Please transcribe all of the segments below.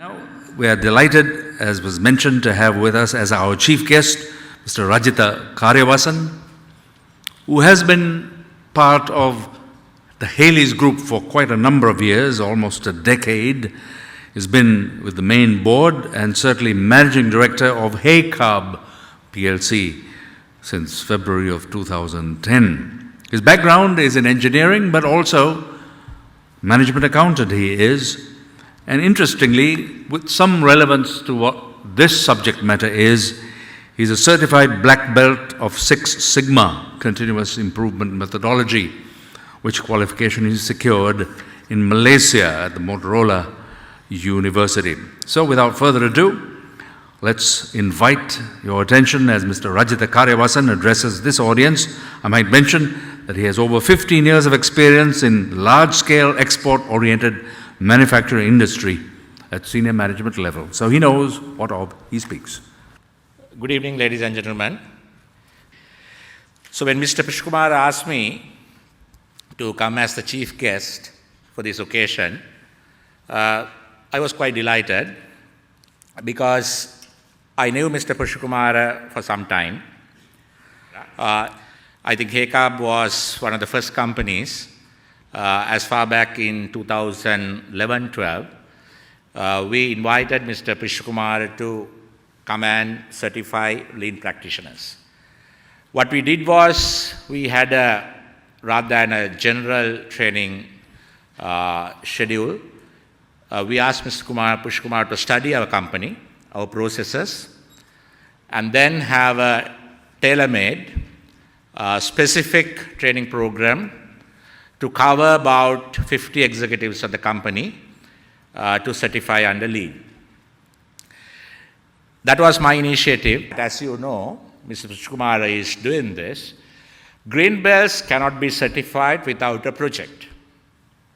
Now, we are delighted, as was mentioned, to have with us as our chief guest, Mr. Rajitha Kariyawasan, who has been part of the Haley's group for quite a number of years, almost a decade. He's been with the main board and certainly managing director of Haycarb PLC since February of 2010. His background is in engineering, but also management accountant he is. And interestingly, with some relevance to what this subject matter is, he's a certified black belt of Six Sigma, continuous improvement methodology, which qualification he secured in Malaysia at the Motorola University. So without further ado, let's invite your attention as Mr. Rajitha Kariyawasan addresses this audience. I might mention that he has over 15 years of experience in large-scale export-oriented manufacturing industry at senior management level. So he knows what of he speaks. Good evening, ladies and gentlemen. So when Mr. Pushkumar asked me to come as the chief guest for this occasion, I was quite delighted because I knew Mr. Pushkumar for some time. I think Haycarb was one of the first companies as far back in 2011-12, we invited Mr. Pushkumar to come and certify lean practitioners. What we did was, we had rather than a general training schedule, we asked Mr. Pushkumar to study our company, our processes, and then have a tailor-made, specific training program to cover about 50 executives of the company to certify under lean. That was my initiative. As you know, Mr. Pushkumar is doing this. Green belts cannot be certified without a project,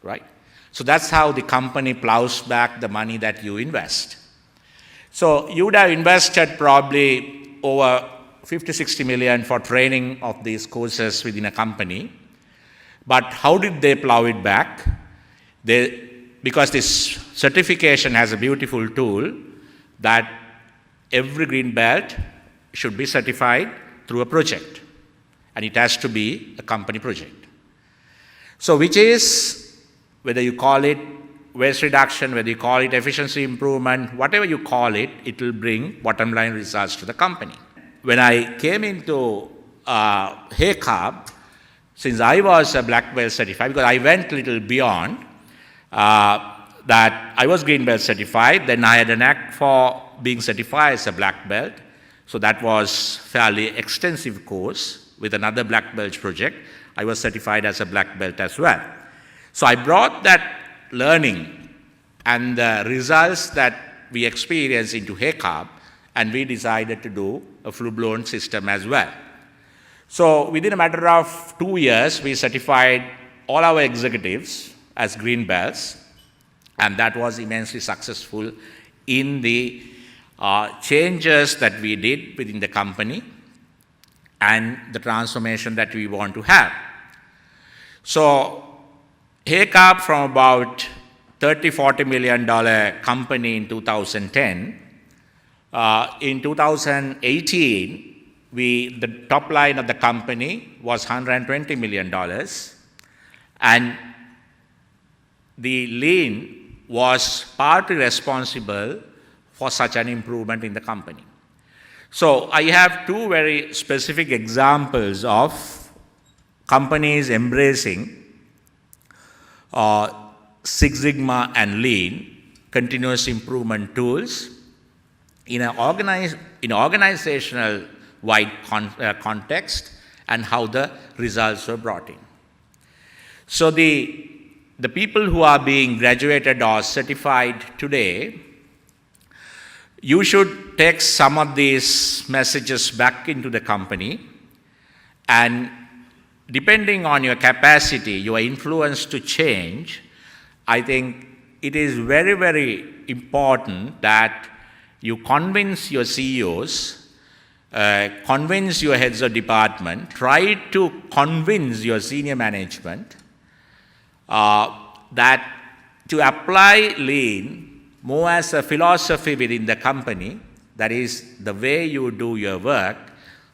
right? So that's how the company plows back the money that you invest. So you would have invested probably over 50-60 million for training of these courses within a company. But how did they plow it back? Because this certification has a beautiful tool that every green belt should be certified through a project. And it has to be a company project. So which is, whether you call it waste reduction, whether you call it efficiency improvement, whatever you call it, it will bring bottom line results to the company. When I came into Haycarb, since I was a black belt certified, because I went a little beyond that, I was green belt certified, then I had an act for being certified as a black belt. So that was fairly extensive course with another black belt project. I was certified as a black belt as well. So I brought that learning and the results that we experienced into Haycarb, and we decided to do a full-blown system as well. So within a matter of 2 years, we certified all our executives as green belts, and that was immensely successful in the changes that we did within the company and the transformation that we want to have. So Haycarb, from about $30-40 million company in 2010, in 2018, the top line of the company was $120 million, and the lean was partly responsible for such an improvement in the company. So I have two very specific examples of companies embracing Six Sigma and lean, continuous improvement tools, in an organizational wide context, and how the results were brought in. So the people who are being graduated or certified today, you should take some of these messages back into the company, and depending on your capacity, your influence to change, I think it is very, very important that you convince your CEOs, convince your heads of department, try to convince your senior management that to apply lean more as a philosophy within the company, that is the way you do your work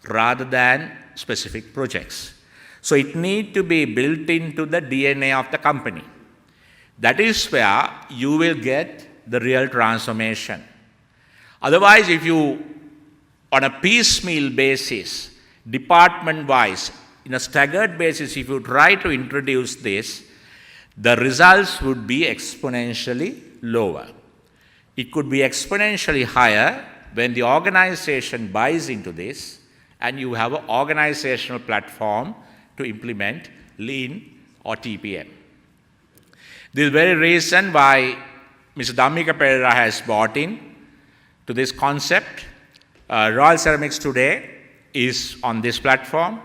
rather than specific projects. So it needs to be built into the DNA of the company. That is where you will get the real transformation. Otherwise, if you, on a piecemeal basis, department-wise, in a staggered basis, if you try to introduce this, the results would be exponentially lower. It could be exponentially higher when the organization buys into this and you have an organizational platform to implement Lean or TPM. This is the very reason why Mr. Dhammika Pereira has bought in to this concept. Royal Ceramics today is on this platform.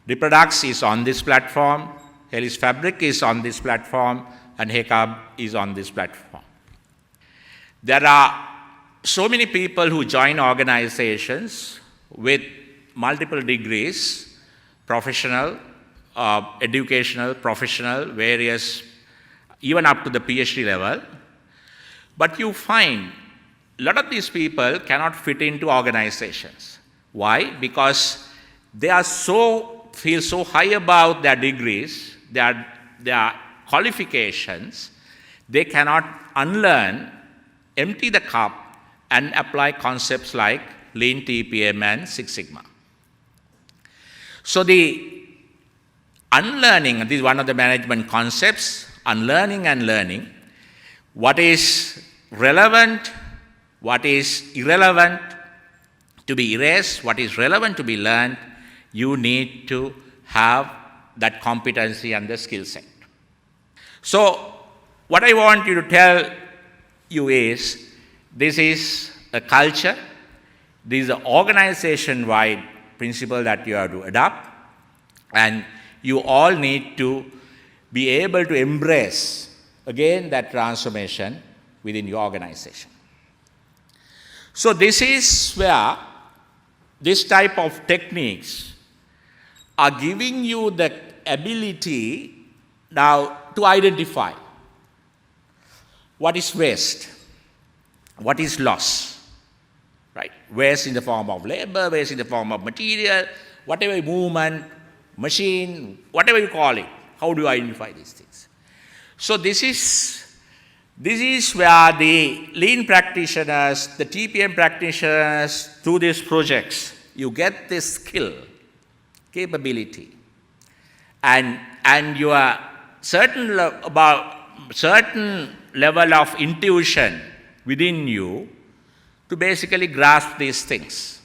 Reproducts is on this platform. Helix Fabric is on this platform. And Haycarb is on this platform. There are so many people who join organizations with multiple degrees, professional, educational, professional, various, even up to the PhD level. But you find a lot of these people cannot fit into organizations. Why? Because they are feel so high about their degrees, their qualifications, they cannot unlearn, empty the cup, and apply concepts like Lean, TPM, and Six Sigma. So the unlearning, this is one of the management concepts, unlearning and learning, what is relevant, what is irrelevant to be erased, what is relevant to be learned, you need to have that competency and the skill set. So what I want you to tell you is, this is a culture, this is an organization-wide principle that you have to adopt, and you all need to be able to embrace, again, that transformation within your organization. So this is where this type of techniques are giving you the ability now to identify what is waste, what is loss, right? Waste in the form of labor, waste in the form of material, whatever movement, machine, whatever you call it. How do you identify these things? So this is where the Lean practitioners, the TPM practitioners, through these projects, you get this skill, capability, and you are certain about certain level of intuition within you to basically grasp these things.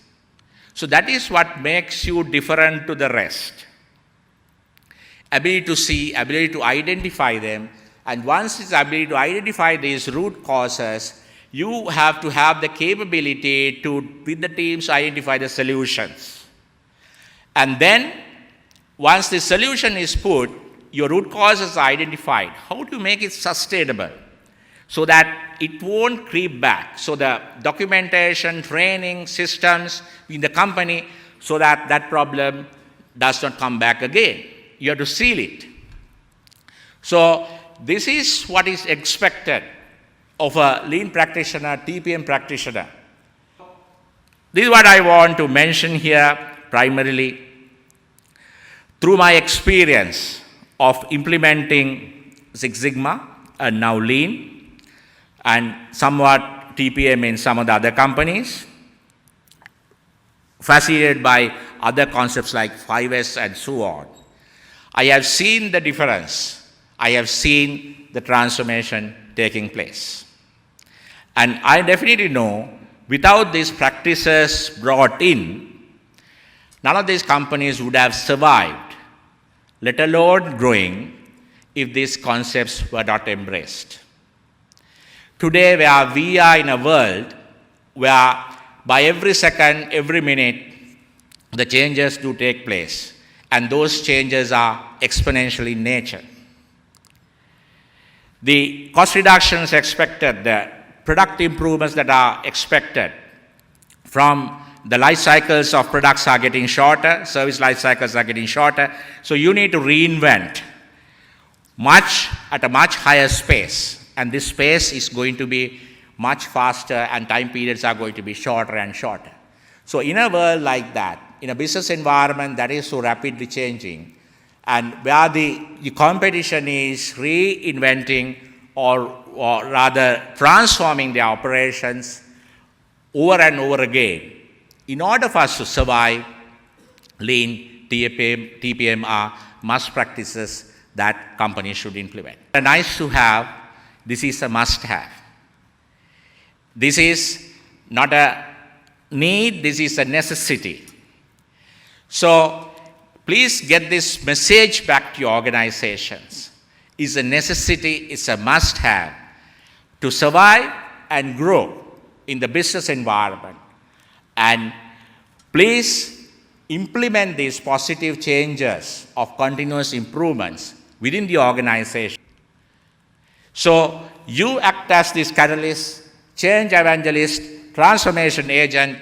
So that is what makes you different to the rest. Ability to see, ability to identify them, and once it's ability to identify these root causes, you have to have the capability to, with the teams, identify the solutions. And then, once the solution is put, your root causes are identified. How do you make it sustainable so that it won't creep back? So the documentation, training, systems in the company, so that that problem does not come back again. You have to seal it. So this is what is expected of a Lean practitioner, TPM practitioner. This is what I want to mention here primarily. Through my experience of implementing Six Sigma and now Lean and somewhat TPM in some of the other companies, facilitated by other concepts like 5S and so on, I have seen the difference. I have seen the transformation taking place. And I definitely know without these practices brought in, none of these companies would have survived, let alone growing, if these concepts were not embraced. Today, where we are in a world where by every second, every minute, the changes do take place, and those changes are exponential in nature. The cost reductions expected, the product improvements that are expected from the life cycles of products are getting shorter, service life cycles are getting shorter, so you need to reinvent at a much higher space, and this space is going to be much faster and time periods are going to be shorter and shorter. So in a world like that, in a business environment that is so rapidly changing, and where the competition is reinventing or rather transforming their operations over and over again, in order for us to survive, Lean, TPM are must practices that companies should implement. A nice to have, this is a must have. This is not a need, this is a necessity. So please get this message back to your organizations. It's a necessity, it's a must have to survive and grow in the business environment. And please implement these positive changes of continuous improvements within the organization. So you act as this catalyst, change evangelist, transformation agent.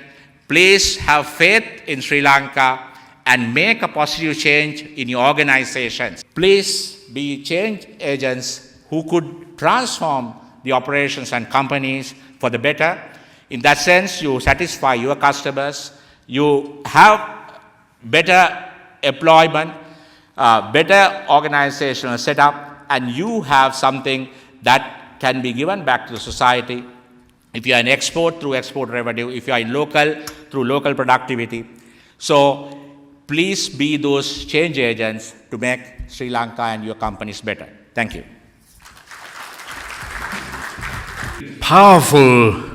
Please have faith in Sri Lanka and make a positive change in your organizations. Please be change agents who could transform the operations and companies for the better. In that sense, you satisfy your customers, you have better employment, better organizational setup, and you have something that can be given back to the society. If you are in export, through export revenue. If you are in local, through local productivity. So please be those change agents to make Sri Lanka and your companies better. Thank you. Powerful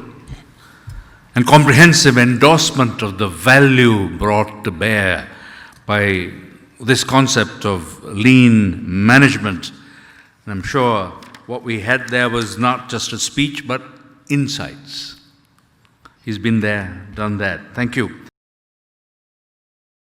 and comprehensive endorsement of the value brought to bear by this concept of lean management. And I'm sure what we had there was not just a speech, but insights. He's been there, done that. Thank you.